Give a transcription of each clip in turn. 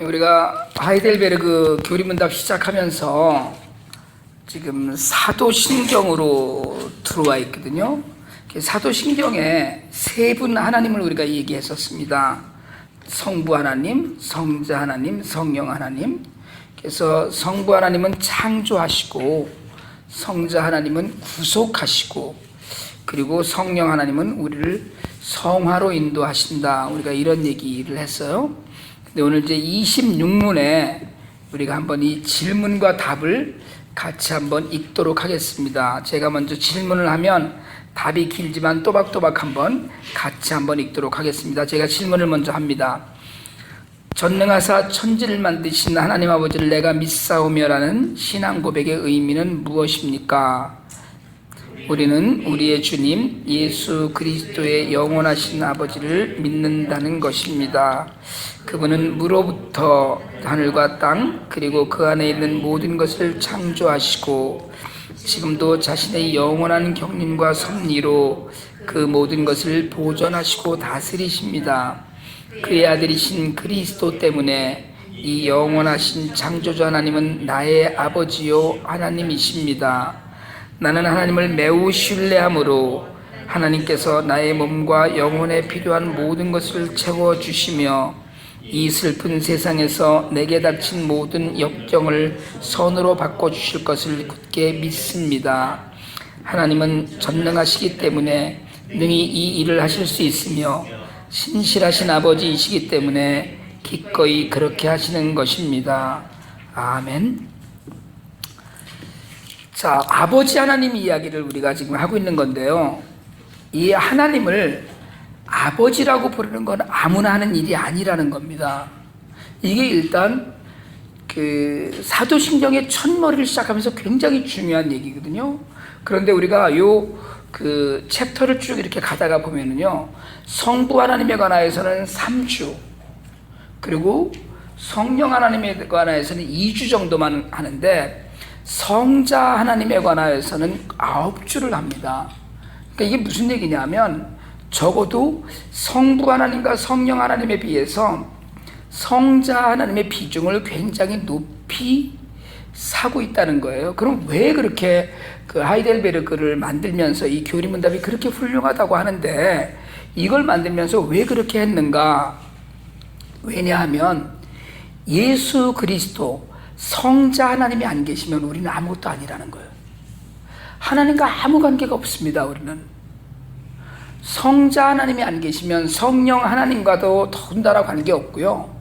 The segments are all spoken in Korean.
우리가 하이델베르그 교리문답 시작하면서 지금 사도신경으로 들어와 있거든요. 사도신경에 세 분 하나님을 우리가 얘기했었습니다. 성부 하나님, 성자 하나님, 성령 하나님. 그래서 성부 하나님은 창조하시고, 성자 하나님은 구속하시고, 그리고 성령 하나님은 우리를 성화로 인도하신다. 우리가 이런 얘기를 했어요. 근데 오늘 이제 26문에 우리가 한번 이 질문과 답을 같이 한번 읽도록 하겠습니다. 제가 먼저 질문을 하면 답이 길지만 또박또박 한번 같이 한번 읽도록 하겠습니다. 제가 질문을 먼저 합니다. 전능하사 천지를 만드신 하나님 아버지를 내가 믿사오며라는 신앙 고백의 의미는 무엇입니까? 우리는 우리의 주님 예수 그리스도의 영원하신 아버지를 믿는다는 것입니다. 그분은 무로부터 하늘과 땅 그리고 그 안에 있는 모든 것을 창조하시고 지금도 자신의 영원한 경륜과 섭리로 그 모든 것을 보존하시고 다스리십니다. 그의 아들이신 그리스도 때문에 이 영원하신 창조주 하나님은 나의 아버지요 하나님이십니다. 나는 하나님을 매우 신뢰하므로 하나님께서 나의 몸과 영혼에 필요한 모든 것을 채워주시며 이 슬픈 세상에서 내게 닥친 모든 역경을 선으로 바꿔주실 것을 굳게 믿습니다. 하나님은 전능하시기 때문에 능히 이 일을 하실 수 있으며 신실하신 아버지이시기 때문에 기꺼이 그렇게 하시는 것입니다. 아멘. 자, 아버지 하나님 이야기를 우리가 지금 하고 있는 건데요. 이 하나님을 아버지라고 부르는 건 아무나 하는 일이 아니라는 겁니다. 이게 일단 그 사도신경의 첫머리를 시작하면서 굉장히 중요한 얘기거든요. 그런데 우리가 그 챕터를 쭉 이렇게 가다가 보면은요, 성부 하나님에 관하여서는 3주, 그리고 성령 하나님에 관하여서는 2주 정도만 하는데 성자 하나님에 관하여서는 9주를 합니다. 그러니까 이게 무슨 얘기냐면 적어도 성부 하나님과 성령 하나님에 비해서 성자 하나님의 비중을 굉장히 높이 사고 있다는 거예요. 그럼 왜 그렇게 그 하이델베르크를 만들면서 이 교리문답이 그렇게 훌륭하다고 하는데 이걸 만들면서 왜 그렇게 했는가? 왜냐하면 예수 그리스도 성자 하나님이 안 계시면 우리는 아무것도 아니라는 거예요. 하나님과 아무 관계가 없습니다. 우리는 성자 하나님이 안 계시면 성령 하나님과도 더군다나 관계 없고요.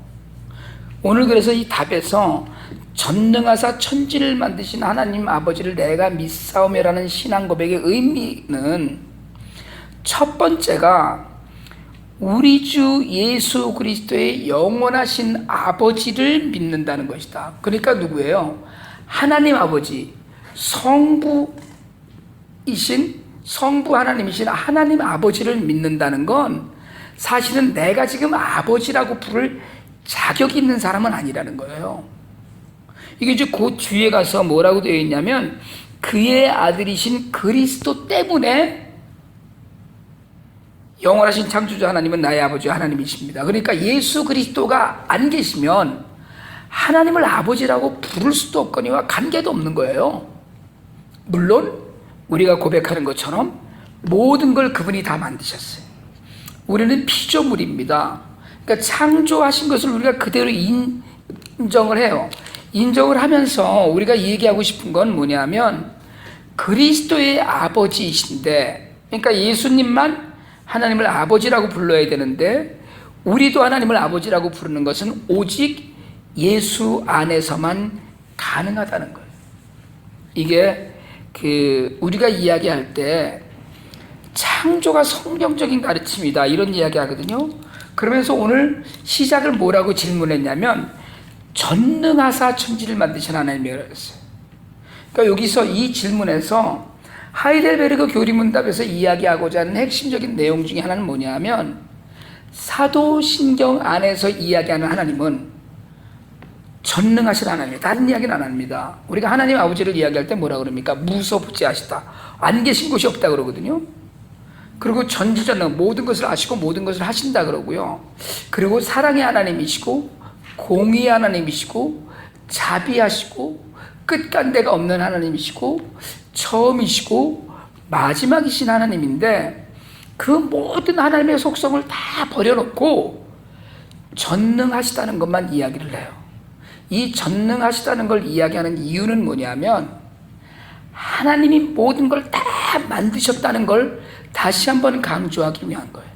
오늘 그래서 이 답에서 전능하사 천지를 만드신 하나님 아버지를 내가 믿사오며라는 신앙 고백의 의미는 첫 번째가 우리 주 예수 그리스도의 영원하신 아버지를 믿는다는 것이다. 그러니까 누구예요? 하나님 아버지, 성부 하나님이신 하나님 아버지를 믿는다는 건 사실은 내가 지금 아버지라고 부를 자격이 있는 사람은 아니라는 거예요. 이게 이제 그 뒤에 가서 뭐라고 되어 있냐면 그의 아들이신 그리스도 때문에 영원하신 창조주 하나님은 나의 아버지 하나님이십니다. 그러니까 예수 그리스도가 안 계시면 하나님을 아버지라고 부를 수도 없거니와 관계도 없는 거예요. 물론 우리가 고백하는 것처럼 모든 걸 그분이 다 만드셨어요. 우리는 피조물입니다. 그러니까 창조하신 것을 우리가 그대로 인정을 해요. 인정을 하면서 우리가 얘기하고 싶은 건 뭐냐면 그리스도의 아버지이신데, 그러니까 예수님만 하나님을 아버지라고 불러야 되는데 우리도 하나님을 아버지라고 부르는 것은 오직 예수 안에서만 가능하다는 거예요. 이게 우리가 이야기할 때 창조가 성경적인 가르침이다 이런 이야기 하거든요. 그러면서 오늘 시작을 뭐라고 질문했냐면 전능하사 천지를 만드신 하나님이라고 했어요. 그러니까 여기서 이 질문에서 하이델베르그 교리문답에서 이야기하고자 하는 핵심적인 내용 중에 하나는 뭐냐면 사도신경 안에서 이야기하는 하나님은 전능하신 하나님이에요. 다른 이야기는 안 합니다. 우리가 하나님 아버지를 이야기할 때 뭐라 그럽니까? 무소부지하시다. 안 계신 곳이 없다 그러거든요. 그리고 전지전능 모든 것을 아시고 모든 것을 하신다 그러고요. 그리고 사랑의 하나님이시고 공의 하나님이시고 자비하시고 끝간데가 없는 하나님이시고 처음이시고 마지막이신 하나님인데 그 모든 하나님의 속성을 다 버려놓고 전능하시다는 것만 이야기를 해요. 이 전능하시다는 걸 이야기하는 이유는 뭐냐면 하나님이 모든 걸 다 만드셨다는 걸 다시 한번 강조하기 위한 거예요.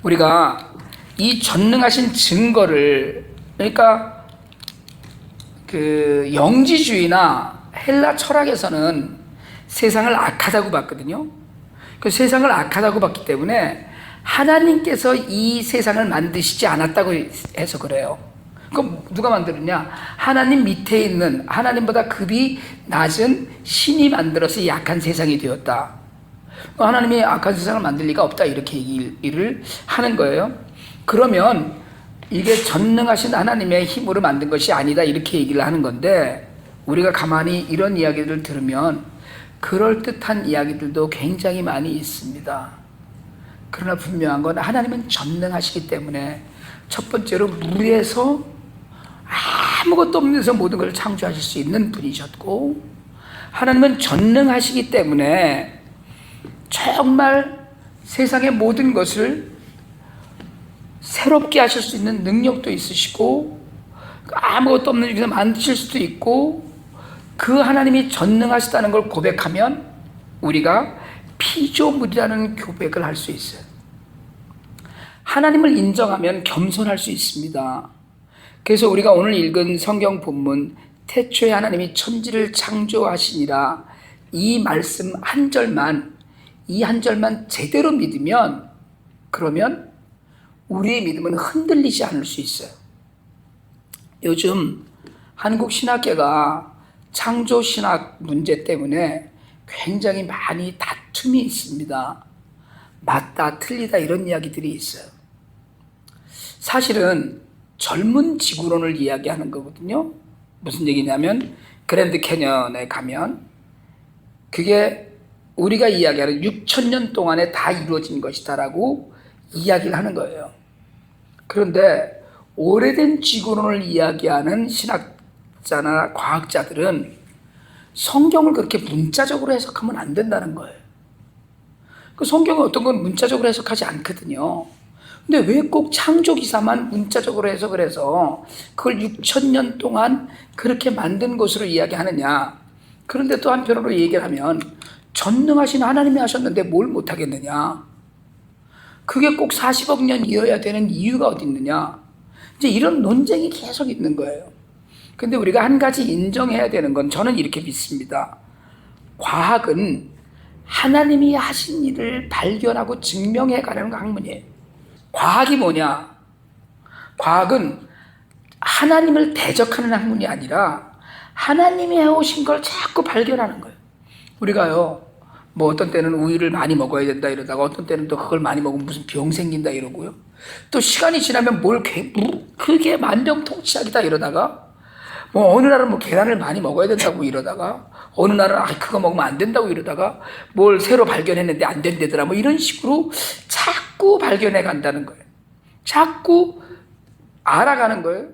우리가 이 전능하신 증거를, 그러니까 그 영지주의나 헬라 철학에서는 세상을 악하다고 봤거든요. 그 세상을 악하다고 봤기 때문에 하나님께서 이 세상을 만드시지 않았다고 해서 그래요. 그럼 누가 만들었냐? 하나님 밑에 있는, 하나님보다 급이 낮은 신이 만들어서 이 악한 세상이 되었다. 하나님이 악한 세상을 만들 리가 없다, 이렇게 얘기를 하는 거예요. 그러면 이게 전능하신 하나님의 힘으로 만든 것이 아니다, 이렇게 얘기를 하는 건데, 우리가 가만히 이런 이야기를 들으면 그럴듯한 이야기들도 굉장히 많이 있습니다. 그러나 분명한 건 하나님은 전능하시기 때문에 첫 번째로 물에서 아무것도 없는 데서 모든 걸 창조하실 수 있는 분이셨고, 하나님은 전능하시기 때문에 정말 세상의 모든 것을 새롭게 하실 수 있는 능력도 있으시고, 아무것도 없는 중에서 만드실 수도 있고, 그 하나님이 전능하시다는 걸 고백하면 우리가 피조물이라는 고백을 할 수 있어요. 하나님을 인정하면 겸손할 수 있습니다. 그래서 우리가 오늘 읽은 성경 본문, 태초에 하나님이 천지를 창조하시니라, 이 말씀 한 절만, 이 한 절만 제대로 믿으면, 그러면 우리의 믿음은 흔들리지 않을 수 있어요. 요즘 한국 신학계가 창조신학 문제 때문에 굉장히 많이 다툼이 있습니다. 맞다, 틀리다, 이런 이야기들이 있어요. 사실은 젊은 지구론을 이야기하는 거거든요. 무슨 얘기냐면 그랜드 캐년에 가면 그게 우리가 이야기하는 6,000년 동안에 다 이루어진 것이다라고 이야기를 하는 거예요. 그런데 오래된 지구론을 이야기하는 신학자나 과학자들은 성경을 그렇게 문자적으로 해석하면 안 된다는 거예요. 그 성경은 어떤 건 문자적으로 해석하지 않거든요. 근데 왜 꼭 창조기사만 문자적으로 해석을 해서 그걸 6,000년 동안 그렇게 만든 것으로 이야기하느냐. 그런데 또 한편으로 얘기를 하면 전능하신 하나님이 하셨는데 뭘 못하겠느냐. 그게 꼭 40억 년이어야 되는 이유가 어디 있느냐. 이제 이런 논쟁이 계속 있는 거예요. 근데 우리가 한 가지 인정해야 되는 건, 저는 이렇게 믿습니다. 과학은 하나님이 하신 일을 발견하고 증명해 가려는 학문이에요. 과학이 뭐냐? 과학은 하나님을 대적하는 학문이 아니라 하나님이 해오신 걸 자꾸 발견하는 거예요. 우리가요, 뭐 어떤 때는 우유를 많이 먹어야 된다 이러다가 어떤 때는 또 그걸 많이 먹으면 무슨 병 생긴다 이러고요. 또 시간이 지나면 그게 만병통치약이다 이러다가, 뭐 어느 날은 뭐 계란을 많이 먹어야 된다고 이러다가, 어느 날은 그거 먹으면 안 된다고 이러다가, 뭘 새로 발견했는데 안 된다더라, 뭐 이런 식으로 자꾸 발견해 간다는 거예요. 자꾸 알아가는 거예요.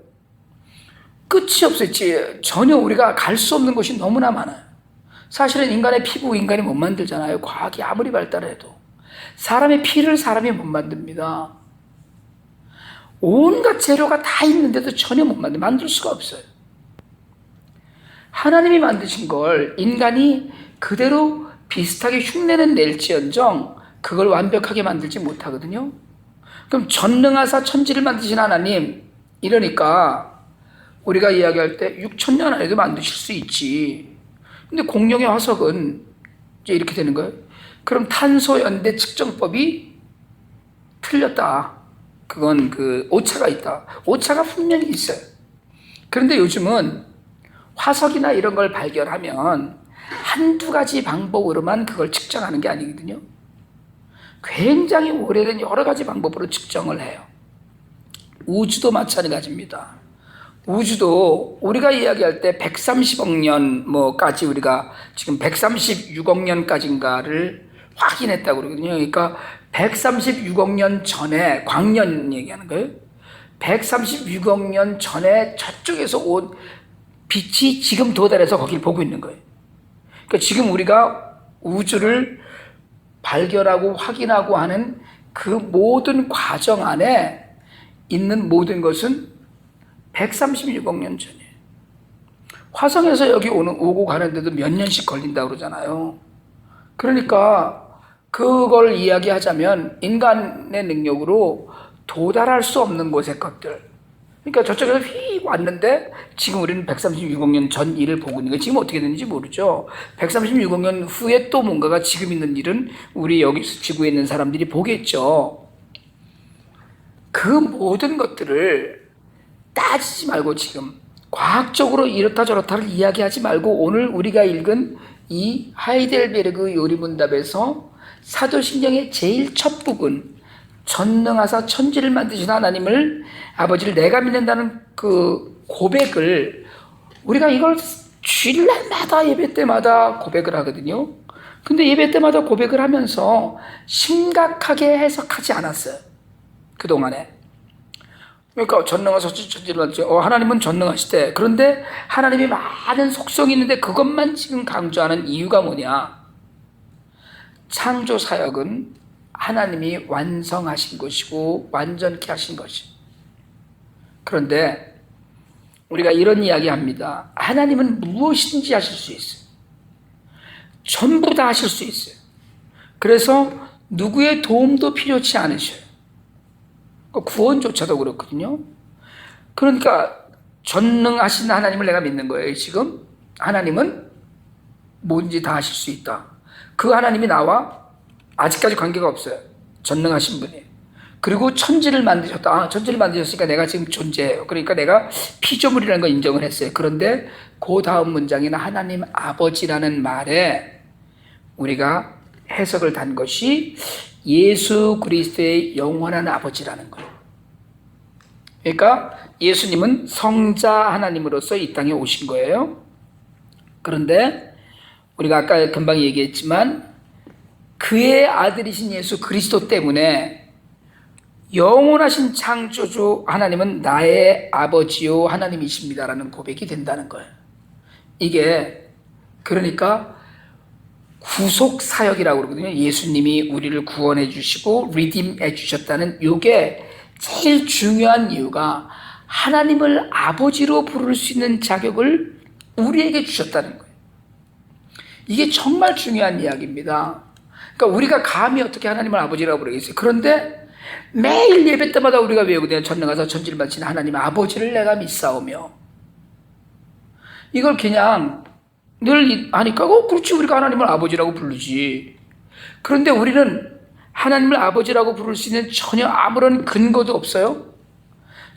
끝이 없어요. 전혀 우리가 갈 수 없는 것이 너무나 많아요. 사실은 인간의 피부 인간이 못 만들잖아요. 과학이 아무리 발달해도 사람의 피를 사람이 못 만듭니다. 온갖 재료가 다 있는데도 전혀 못 만들 수가 없어요. 하나님이 만드신 걸 인간이 그대로 비슷하게 흉내는 낼지언정 그걸 완벽하게 만들지 못하거든요. 그럼 전능하사 천지를 만드신 하나님, 이러니까 우리가 이야기할 때 6,000년 안에도 만드실 수 있지. 근데 공룡의 화석은 이제 이렇게 되는 거예요. 그럼 탄소 연대 측정법이 틀렸다. 그건 그 오차가 있다. 오차가 분명히 있어요. 그런데 요즘은 화석이나 이런 걸 발견하면 한두 가지 방법으로만 그걸 측정하는 게 아니거든요. 굉장히 오래된 여러 가지 방법으로 측정을 해요. 우주도 마찬가지입니다. 우주도 우리가 이야기할 때 130억 년 뭐까지, 우리가 지금 136억 년까지인가를 확인했다고 그러거든요. 그러니까 136억 년 전에, 광년 얘기하는 거예요. 136억 년 전에 저쪽에서 온 빛이 지금 도달해서 거길 보고 있는 거예요. 그러니까 지금 우리가 우주를 발견하고 확인하고 하는 그 모든 과정 안에 있는 모든 것은 136억 년 전이에요. 화성에서 여기 오고 가는데도 몇 년씩 걸린다고 그러잖아요. 그러니까 그걸 이야기하자면 인간의 능력으로 도달할 수 없는 곳의 것들. 그러니까 저쪽에서 휙 왔는데 지금 우리는 136억 년 전 일을 보고 있는 거예요. 지금 어떻게 되는지 모르죠. 136억 년 후에 또 뭔가가 지금 있는 일은 우리 여기 지구에 있는 사람들이 보겠죠. 그 모든 것들을 따지지 말고 지금 과학적으로 이렇다 저렇다를 이야기하지 말고 오늘 우리가 읽은 이 하이델베르그 요리문답에서 사도신경의 제일 첫 부분, 전능하사 천지를 만드신 하나님을 아버지를 내가 믿는다는 그 고백을 우리가 이걸 주일날마다 예배 때마다 고백을 하거든요. 근데 예배 때마다 고백을 하면서 심각하게 해석하지 않았어요. 그동안에. 그러니까 전능하사 천지를 만드신 하나님은 전능하시대. 그런데 하나님이 많은 속성이 있는데 그것만 지금 강조하는 이유가 뭐냐? 창조 사역은 하나님이 완성하신 것이고 완전케 하신 것이. 그런데 우리가 이런 이야기 합니다. 하나님은 무엇이든지 하실 수 있어요. 전부 다 하실 수 있어요. 그래서 누구의 도움도 필요치 않으셔요. 구원조차도 그렇거든요. 그러니까 전능하신 하나님을 내가 믿는 거예요. 지금 하나님은 뭔지 다 하실 수 있다. 그 하나님이 나와 아직까지 관계가 없어요. 전능하신 분이에요. 그리고 천지를 만드셨다. 천지를 만드셨으니까 내가 지금 존재해요. 그러니까 내가 피조물이라는 걸 인정을 했어요. 그런데 그 다음 문장에는 하나님 아버지라는 말에 우리가 해석을 단 것이 예수 그리스도의 영원한 아버지라는 거예요. 그러니까 예수님은 성자 하나님으로서 이 땅에 오신 거예요. 그런데 우리가 아까 금방 얘기했지만 그의 아들이신 예수 그리스도 때문에 영원하신 창조주 하나님은 나의 아버지요 하나님이십니다라는 고백이 된다는 거예요. 이게 그러니까 구속 사역이라고 그러거든요. 예수님이 우리를 구원해 주시고 리딤해 주셨다는 이게 제일 중요한 이유가 하나님을 아버지로 부를 수 있는 자격을 우리에게 주셨다는 거예요. 이게 정말 중요한 이야기입니다. 그러니까 우리가 감히 어떻게 하나님을 아버지라고 부르겠어요. 그런데 매일 예배 때마다 우리가 외우거든요. 전능하사 천지를 만드신 하나님 아버지를 내가 믿사오며. 이걸 그냥 늘 하니까 그렇지 우리가 하나님을 아버지라고 부르지. 그런데 우리는 하나님을 아버지라고 부를 수 있는 전혀 아무런 근거도 없어요.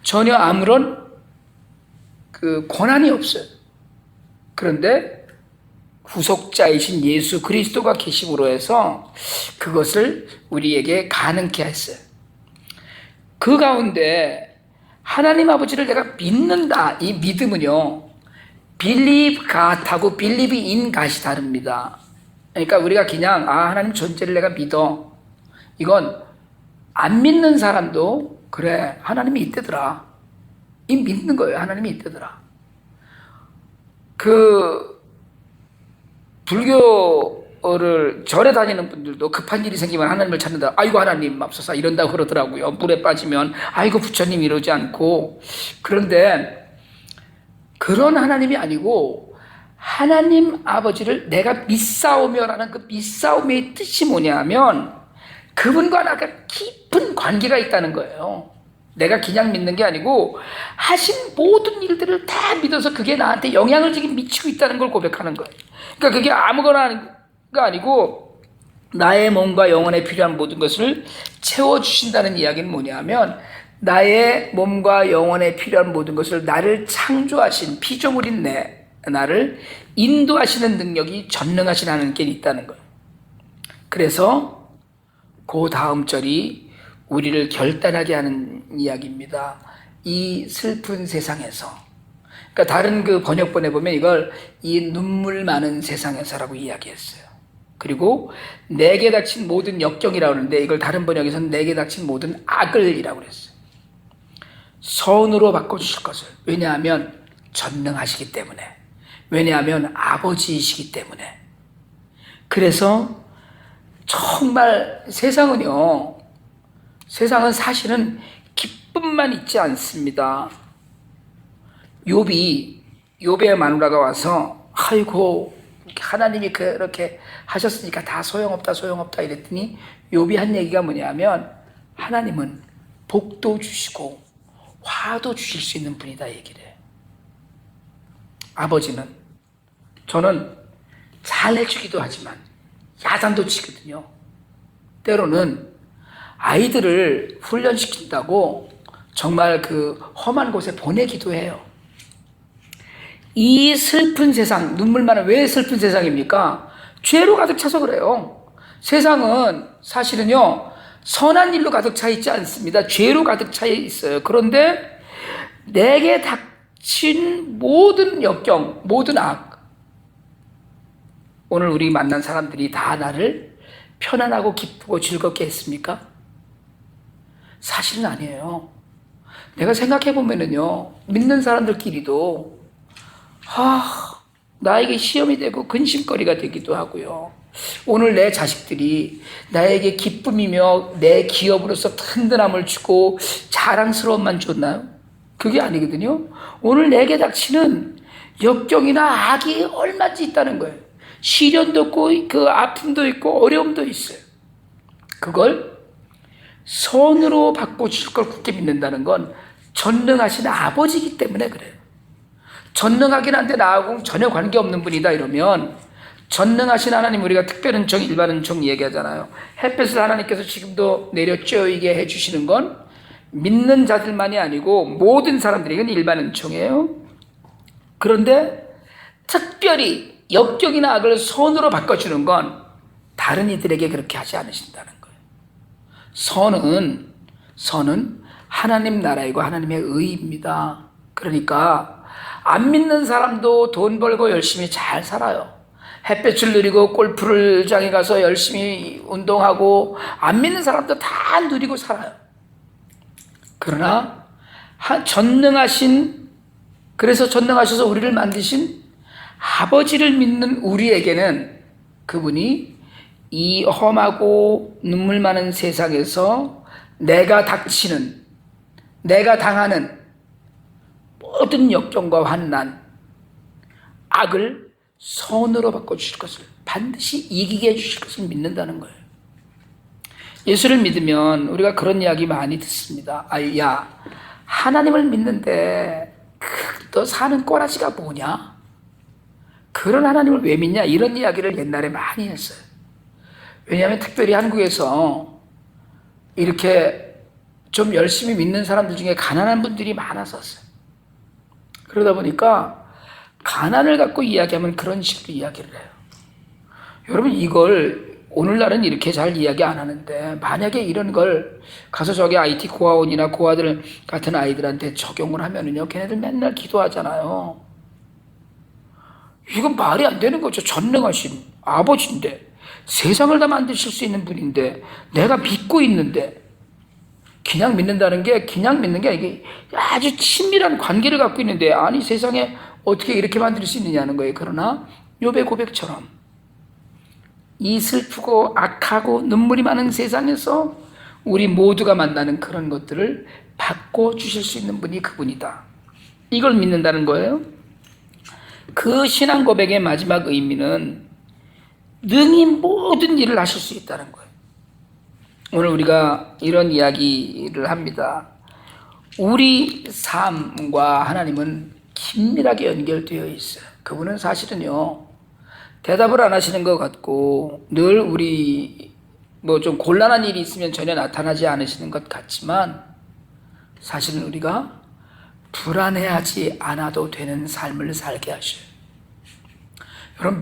전혀 아무런 그 권한이 없어요. 그런데 구속자이신 예수 그리스도가 계심으로 해서 그것을 우리에게 가능케 했어요. 그 가운데 하나님 아버지를 내가 믿는다. 이 믿음은요. believe God하고 believe in God이 다릅니다. 그러니까 우리가 그냥 하나님 존재를 내가 믿어. 이건 안 믿는 사람도 그래 하나님이 있대더라. 이 믿는 거예요. 하나님이 있대더라. 그 불교를 절에 다니는 분들도 급한 일이 생기면 하나님을 찾는다. 아이고 하나님 맙소사 이런다고 그러더라고요. 물에 빠지면 아이고 부처님 이러지 않고. 그런데 그런 하나님이 아니고 하나님 아버지를 내가 믿사오며라는 그 믿사오며의 뜻이 뭐냐면 그분과 나가 깊은 관계가 있다는 거예요. 내가 그냥 믿는 게 아니고 하신 모든 일들을 다 믿어서 그게 나한테 영향을 지금 미치고 있다는 걸 고백하는 거예요. 그러니까 그게 아무거나가 아니고 나의 몸과 영혼에 필요한 모든 것을 채워주신다는 이야기는 뭐냐면 나의 몸과 영혼에 필요한 모든 것을 나를 창조하신 피조물인 나를 인도하시는 능력이 전능하신 하나님께 있다는 거예요. 그래서 그 다음 절이 우리를 결단하게 하는 이야기입니다. 이 슬픈 세상에서. 그러니까 다른 그 번역본에 보면 이걸 이 눈물 많은 세상에서라고 이야기했어요. 그리고 내게 닥친 모든 역경이라고 하는데 이걸 다른 번역에서는 내게 닥친 모든 악을이라고 그랬어요. 선으로 바꿔주실 것을. 왜냐하면 전능하시기 때문에, 왜냐하면 아버지이시기 때문에. 그래서 정말 세상은 사실은 기쁨만 있지 않습니다. 욥의 마누라가 와서 아이고 하나님이 그렇게 하셨으니까 다 소용없다 이랬더니 욥이 한 얘기가 뭐냐면, 하나님은 복도 주시고 화도 주실 수 있는 분이다 얘기를 해요. 아버지는, 저는 잘 해주기도 하지만 야단도 치거든요. 때로는 아이들을 훈련시킨다고 정말 그 험한 곳에 보내기도 해요. 이 슬픈 세상, 눈물 많은, 왜 슬픈 세상입니까? 죄로 가득 차서 그래요. 세상은 사실은요, 선한 일로 가득 차 있지 않습니다. 죄로 가득 차 있어요. 그런데 내게 닥친 모든 역경, 모든 악, 오늘 우리 만난 사람들이 다 나를 편안하고 기쁘고 즐겁게 했습니까? 사실은 아니에요. 내가 생각해 보면은요, 믿는 사람들끼리도 나에게 시험이 되고 근심거리가 되기도 하고요. 오늘 내 자식들이 나에게 기쁨이며 내 기업으로서 든든함을 주고 자랑스러움만 줬나요? 그게 아니거든요. 오늘 내게 닥치는 역경이나 악이 얼마든지 있다는 거예요. 시련도 있고 그 아픔도 있고 어려움도 있어요. 그걸 선으로 바꿔줄 걸 굳게 믿는다는 건 전능하신 아버지이기 때문에 그래요. 전능하긴 한데 나하고는 전혀 관계없는 분이다 이러면, 전능하신 하나님, 우리가 특별 은총, 일반 은총 얘기하잖아요. 햇볕을 하나님께서 지금도 내려 쬐이게 해주시는 건 믿는 자들만이 아니고 모든 사람들에게는 일반 은총이에요. 그런데 특별히 역경이나 악을 선으로 바꿔주는 건 다른 이들에게 그렇게 하지 않으신다는 거예요. 선은 하나님 나라이고 하나님의 의입니다. 그러니까 안 믿는 사람도 돈 벌고 열심히 잘 살아요. 햇볕을 누리고 골프장에 가서 열심히 운동하고, 안 믿는 사람도 다 누리고 살아요. 그러나 그래서 전능하셔서 우리를 만드신 아버지를 믿는 우리에게는 그분이 이 험하고 눈물 많은 세상에서 내가 당하는 모든 역경과 환난, 악을 선으로 바꿔주실 것을, 반드시 이기게 해주실 것을 믿는다는 거예요. 예수를 믿으면 우리가 그런 이야기 많이 듣습니다. 야, 하나님을 믿는데 너 사는 꼬라지가 뭐냐? 그런 하나님을 왜 믿냐? 이런 이야기를 옛날에 많이 했어요. 왜냐하면 특별히 한국에서 이렇게 좀 열심히 믿는 사람들 중에 가난한 분들이 많았었어요. 그러다 보니까 가난을 갖고 이야기하면 그런 식으로 이야기를 해요. 여러분, 이걸 오늘날은 이렇게 잘 이야기 안 하는데, 만약에 이런 걸 가서 저기 IT 고아원이나 고아들 같은 아이들한테 적용을 하면은요, 걔네들 맨날 기도하잖아요. 이건 말이 안 되는 거죠. 전능하신 아버지인데, 세상을 다 만드실 수 있는 분인데, 내가 믿고 있는데, 그냥 믿는다는 게, 그냥 믿는 게 이게 아주 친밀한 관계를 갖고 있는데, 아니 세상에 어떻게 이렇게 만들 수 있느냐는 거예요. 그러나 욥의 고백처럼 이 슬프고 악하고 눈물이 많은 세상에서 우리 모두가 만나는 그런 것들을 바꿔주실 수 있는 분이 그분이다. 이걸 믿는다는 거예요. 그 신앙 고백의 마지막 의미는 능히 모든 일을 하실 수 있다는 거예요. 오늘 우리가 이런 이야기를 합니다. 우리 삶과 하나님은 긴밀하게 연결되어 있어요. 그분은 사실은요, 대답을 안 하시는 것 같고, 늘 우리 좀 곤란한 일이 있으면 전혀 나타나지 않으시는 것 같지만, 사실은 우리가 불안해하지 않아도 되는 삶을 살게 하셔요. 여러분,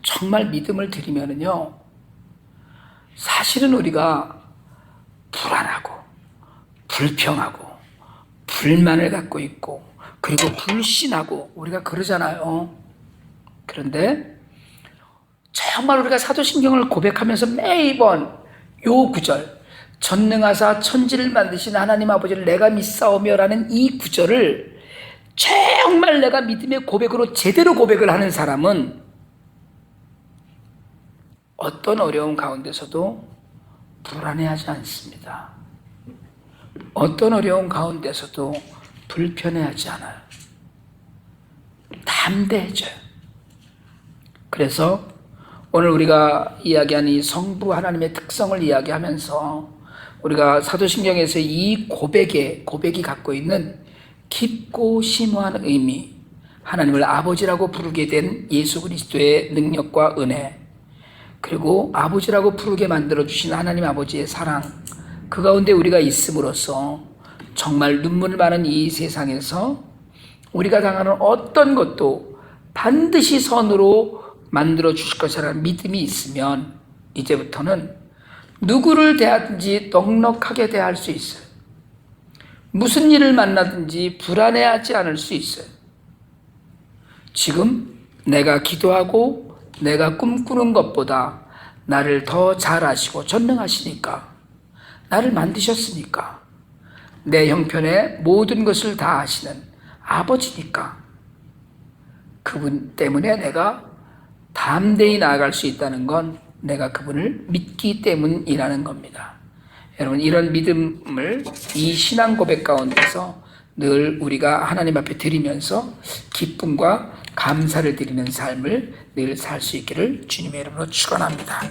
정말 믿음을 드리면은요, 사실은 우리가 불안하고 불평하고 불만을 갖고 있고, 그리고 불신하고 우리가 그러잖아요. 그런데 정말 우리가 사도신경을 고백하면서 매번 요 구절, 전능하사 천지를 만드신 하나님 아버지를 내가 믿사오며라는 이 구절을 정말 내가 믿음의 고백으로 제대로 고백을 하는 사람은 어떤 어려움 가운데서도 불안해하지 않습니다. 어떤 어려움 가운데서도 불편해하지 않아요. 담대해져요. 그래서 오늘 우리가 이야기한 이 성부 하나님의 특성을 이야기하면서 우리가 사도신경에서 이 고백이 갖고 있는 깊고 심오한 의미, 하나님을 아버지라고 부르게 된 예수 그리스도의 능력과 은혜, 그리고 아버지라고 부르게 만들어주신 하나님 아버지의 사랑, 그 가운데 우리가 있음으로써 정말 눈물 많은 이 세상에서 우리가 당하는 어떤 것도 반드시 선으로 만들어 주실 것이라는 믿음이 있으면 이제부터는 누구를 대하든지 넉넉하게 대할 수 있어요. 무슨 일을 만나든지 불안해하지 않을 수 있어요. 지금 내가 기도하고 내가 꿈꾸는 것보다 나를 더 잘 아시고 전능하시니까, 나를 만드셨으니까, 내 형편에 모든 것을 다 아시는 아버지니까 그분 때문에 내가 담대히 나아갈 수 있다는 건 내가 그분을 믿기 때문이라는 겁니다. 여러분, 이런 믿음을 이 신앙 고백 가운데서 늘 우리가 하나님 앞에 드리면서 기쁨과 감사를 드리는 삶을 늘 살 수 있기를 주님의 이름으로 축원합니다.